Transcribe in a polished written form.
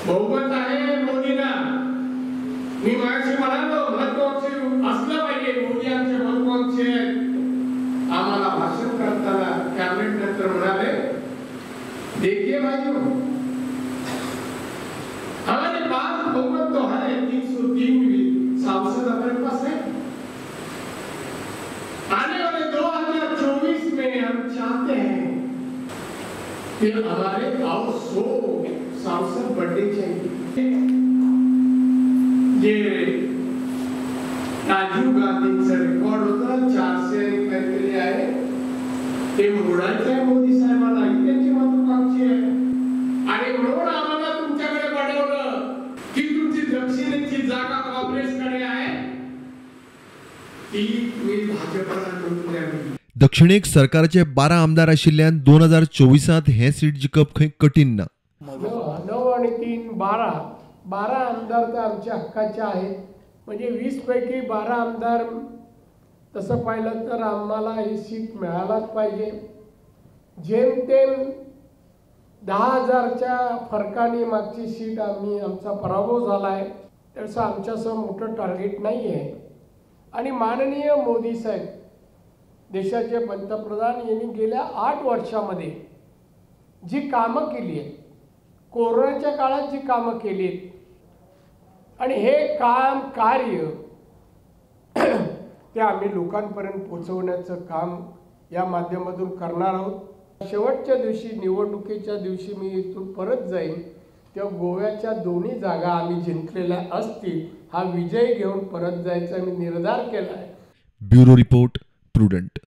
बहुमत आहे मोदींना। मी मागाशी म्हणालो महत्वाचे असलं पाहिजे, मोदी आमचे महत्वाचे आहेत। आम्हाला भाषण करताना कॅबिनेट नंतर म्हणाले, देखिए भाइयों, हमारे पास बहुमत तो है, 303 सांसद हमारे पास है। आने वाले 2024 में हम चाहते हैं कि हमारे 100 सांसद बढ़ने चाहिए। ये राजीव गांधींचा रेकॉर्ड होता, 400 काहीतरी आहे, ते मोडायचं आहे मोदी साहेबांना, ही त्यांची महत्वाकांक्षी आहे। आणि म्हणून आम्हाला तुमच्याकडे पाठवलं की तुमची दक्षिणेची जागा काँग्रेसकडे आहे, ती मी भाजपला निवडून द्यावी। दक्षिणेक सरकारचे 12 आमदार आशिल्ल्यान 2024 हे सीट जिखप खंय कठीण ना। 9 आणि 3 12 आमदार तर आमच्या हक्काचे आहेत। म्हणजे 20 पैकी 12 आमदार तसं पाहिलं तर आम्हाला ही सीट मिळायलाच पाहिजे। जेमतेम 10,000च्या फरकाने मागची सीट आमचा पराभव झाला आहे, त्याचं आमच्यासमोर मोठं टार्गेट नाही आहे। आणि माननीय मोदी साहेब देशाचे पंतप्रधान यांनी गेल्या 8 वर्षामध्ये जी कामं केली आहेत, कोरोनाच्या काळात जी कामं केली आहेत, आणि हे कार्य ते आम्ही लोकांपर्यंत पोहोचवण्याचं काम या माध्यमातून करणार आहोत। शेवटच्या दिवशी निवडणुकीच्या दिवशी मी इथून परत जाईन तेव्हा गोव्याच्या दोन्ही जागा आम्ही जिंकलेल्या असतील, हा विजय घेऊन परत जायचा मी निर्धार केला आहे। Bureau report prudent.